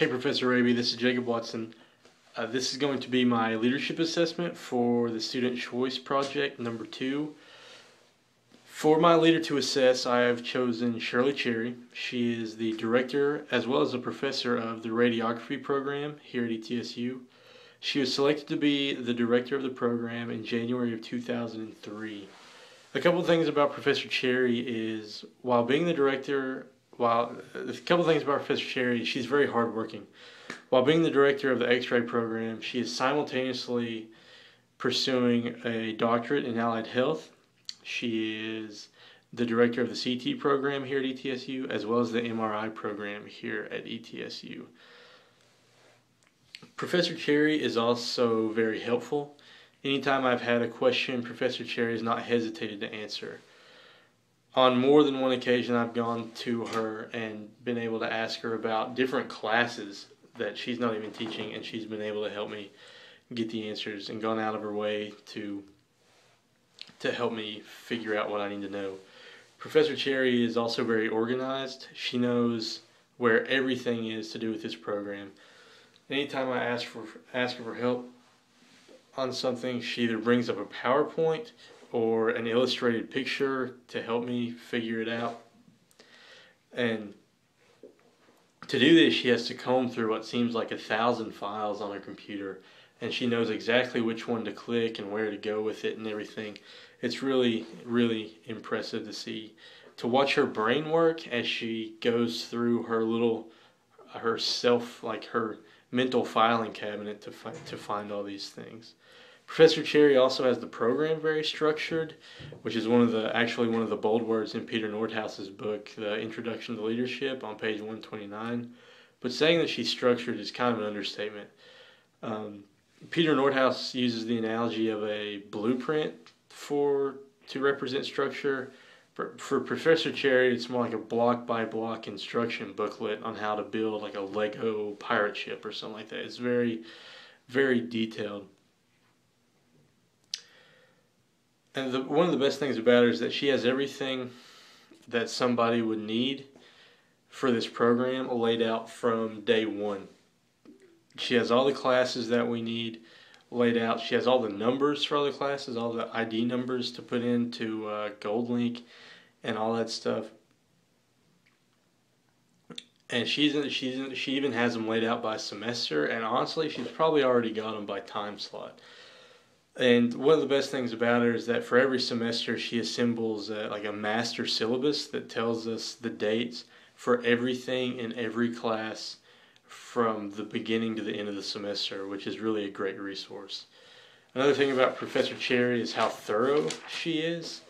Hey Professor Raby, this is Jacob Watson. This is going to be my leadership assessment for the Student Choice Project number 2. For my leader to assess, I have chosen Shirley Cherry. She is the director as well as a professor of the radiography program here at ETSU. She was selected to be the director of the program in January of 2003. A couple things about Professor Cherry is, a couple things about Professor Cherry, she's very hardworking. While being the director of the X-ray program, she is simultaneously pursuing a doctorate in allied health. She is the director of the CT program here at ETSU, as well as the MRI program here at ETSU. Professor Cherry is also very helpful. Anytime I've had a question, Professor Cherry has not hesitated to answer. On more than one occasion, I've gone to her and been able to ask her about different classes that she's not even teaching, and she's been able to help me get the answers and gone out of her way to help me figure out what I need to know. Professor Cherry is also very organized. She knows where everything is to do with this program. Anytime I ask her for help on something, she either brings up a PowerPoint or an illustrated picture to help me figure it out. And to do this, she has to comb through what seems like 1,000 files on her computer, and she knows exactly which one to click and where to go with it and everything. It's really, really impressive to see. To watch her brain work as she goes through her mental filing cabinet to find all these things. Professor Cherry also has the program very structured, which is actually one of the bold words in Peter Nordhaus's book, The Introduction to Leadership, on page 129. But saying that she's structured is kind of an understatement. Peter Nordhaus uses the analogy of a blueprint to represent structure. For Professor Cherry, it's more like a block-by-block instruction booklet on how to build like a Lego pirate ship or something like that. It's very, very detailed. And one of the best things about her is that she has everything that somebody would need for this program laid out from day one. She has all the classes that we need laid out. She has all the numbers for all the classes, all the ID numbers to put into GoldLink and all that stuff. And she even has them laid out by semester, and honestly, she's probably already got them by time slot. And one of the best things about her is that for every semester she assembles like a master syllabus that tells us the dates for everything in every class from the beginning to the end of the semester, which is really a great resource. Another thing about Professor Cherry is how thorough she is.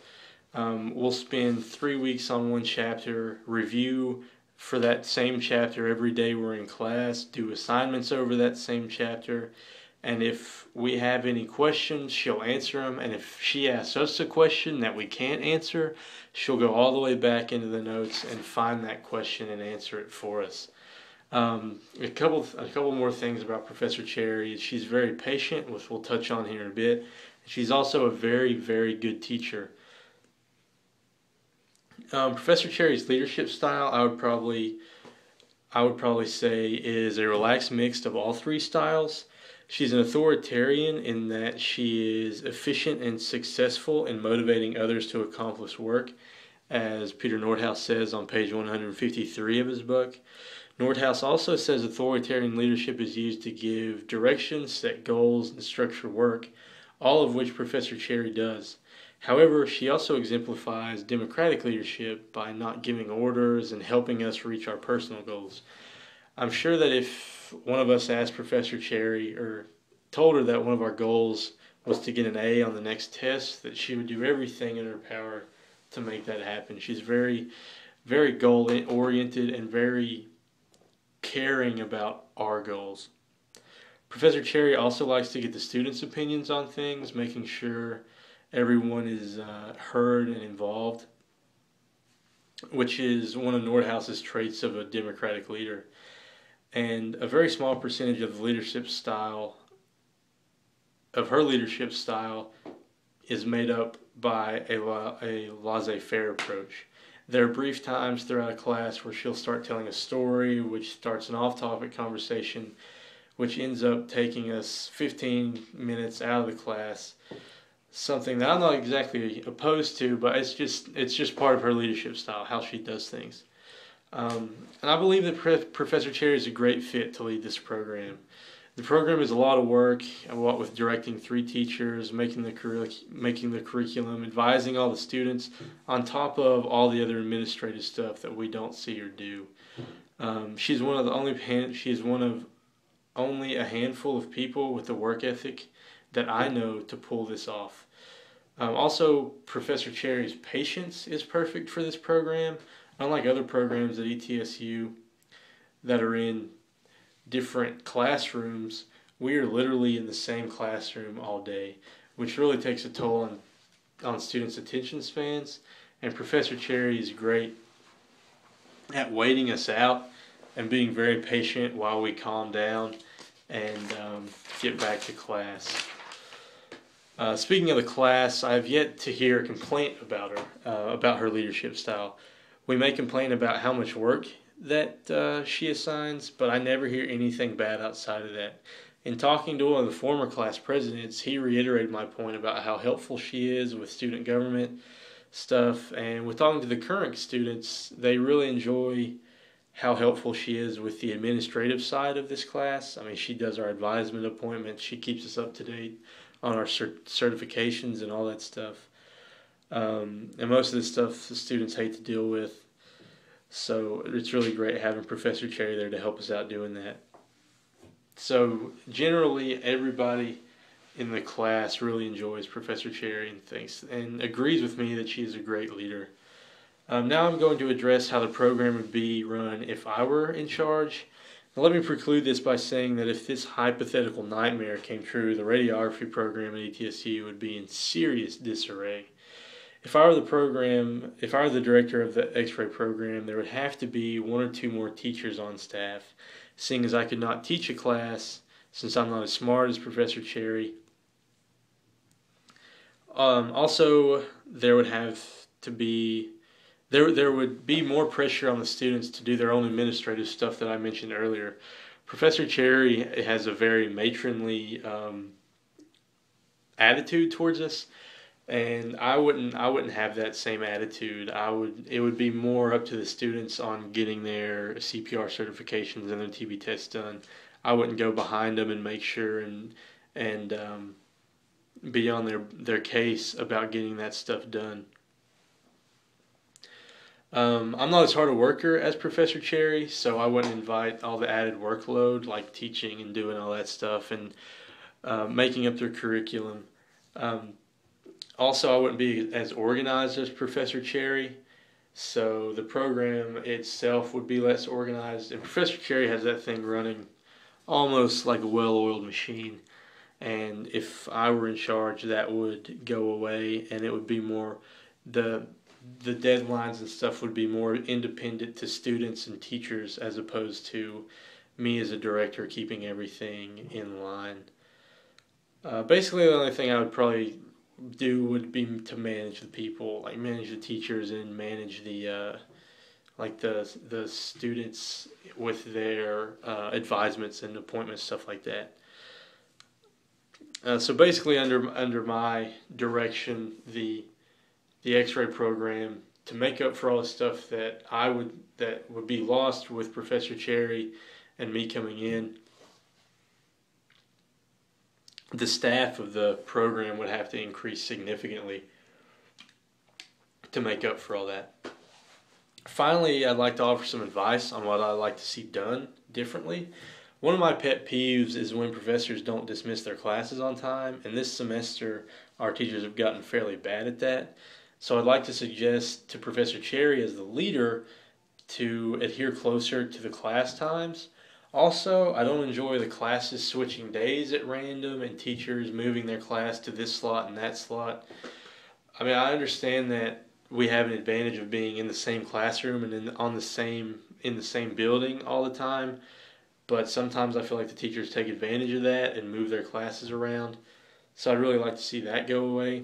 We'll spend 3 weeks on one chapter, review for that same chapter every day we're in class, do assignments over that same chapter, and if we have any questions, she'll answer them. And if she asks us a question that we can't answer, she'll go all the way back into the notes and find that question and answer it for us. A couple more things about Professor Cherry. She's very patient, which we'll touch on here in a bit. She's also a very, very good teacher. Professor Cherry's leadership style, I would probably say, is a relaxed mix of all three styles. She's an authoritarian in that she is efficient and successful in motivating others to accomplish work, as Peter Nordhaus says on page 153 of his book. Nordhaus also says authoritarian leadership is used to give direction, set goals, and structure work, all of which Professor Cherry does. However, she also exemplifies democratic leadership by not giving orders and helping us reach our personal goals. I'm sure that if one of us asked Professor Cherry or told her that one of our goals was to get an A on the next test, that she would do everything in her power to make that happen. She's very, very goal-oriented and very caring about our goals. Professor Cherry also likes to get the students' opinions on things, making sure everyone is heard and involved, which is one of Nordhaus's traits of a democratic leader. And a very small percentage of her leadership style is made up by a laissez-faire approach. There are brief times throughout a class where she'll start telling a story, which starts an off-topic conversation, which ends up taking us 15 minutes out of the class. Something that I'm not exactly opposed to, but it's just part of her leadership style, how she does things. And I believe that Professor Cherry is a great fit to lead this program. The program is a lot of work, what with directing 3 teachers, making the curriculum, advising all the students, on top of all the other administrative stuff that we don't see her do. She's one of only a handful of people with the work ethic that I know to pull this off. Also, Professor Cherry's patience is perfect for this program. Unlike other programs at ETSU that are in different classrooms, we are literally in the same classroom all day, which really takes a toll on students' attention spans. And Professor Cherry is great at waiting us out and being very patient while we calm down and get back to class. Speaking of the class, I have yet to hear a complaint about her leadership style. We may complain about how much work that she assigns, but I never hear anything bad outside of that. In talking to one of the former class presidents, he reiterated my point about how helpful she is with student government stuff, and with talking to the current students, they really enjoy how helpful she is with the administrative side of this class. I mean, she does our advisement appointments, she keeps us up to date on our certifications and all that stuff. And most of this stuff the students hate to deal with. So it's really great having Professor Cherry there to help us out doing that. So generally, everybody in the class really enjoys Professor Cherry and agrees with me that she is a great leader. Now I'm going to address how the program would be run if I were in charge. Now let me preclude this by saying that if this hypothetical nightmare came true, the radiography program at ETSU would be in serious disarray. If I were the director of the X-ray program, there would have to be 1 or 2 more teachers on staff, seeing as I could not teach a class since I'm not as smart as Professor Cherry. Also, there would be more pressure on the students to do their own administrative stuff that I mentioned earlier. Professor Cherry has a very matronly attitude towards us. And I wouldn't have that same attitude. It would be more up to the students on getting their CPR certifications and their TB tests done. I wouldn't go behind them and make sure and be on their case about getting that stuff done. I'm not as hard a worker as Professor Cherry, so I wouldn't invite all the added workload like teaching and doing all that stuff and making up their curriculum. Also, I wouldn't be as organized as Professor Cherry, so the program itself would be less organized. And Professor Cherry has that thing running almost like a well-oiled machine. And if I were in charge, that would go away, and it would be more the deadlines and stuff would be more independent to students and teachers as opposed to me as a director keeping everything in line. Basically, the only thing I would probably do would be to manage the people, like manage the teachers and manage the students with their advisements and appointments, stuff like that. So basically, under my direction, the X-ray program, to make up for all the stuff that would be lost with Professor Cherry and me coming in, the staff of the program would have to increase significantly to make up for all that. Finally, I'd like to offer some advice on what I'd like to see done differently. One of my pet peeves is when professors don't dismiss their classes on time, and this semester our teachers have gotten fairly bad at that. So I'd like to suggest to Professor Cherry as the leader to adhere closer to the class times. Also, I don't enjoy the classes switching days at random and teachers moving their class to this slot and that slot. I mean, I understand that we have an advantage of being in the same classroom and in the same building all the time, but sometimes I feel like the teachers take advantage of that and move their classes around. So I'd really like to see that go away.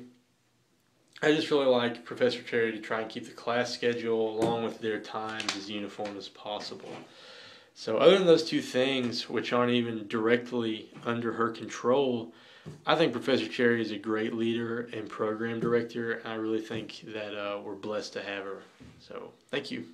I just really like Professor Cherry to try and keep the class schedule along with their times as uniform as possible. So, other than those two things, which aren't even directly under her control, I think Professor Cherry is a great leader and program director. I really think that we're blessed to have her. So, thank you.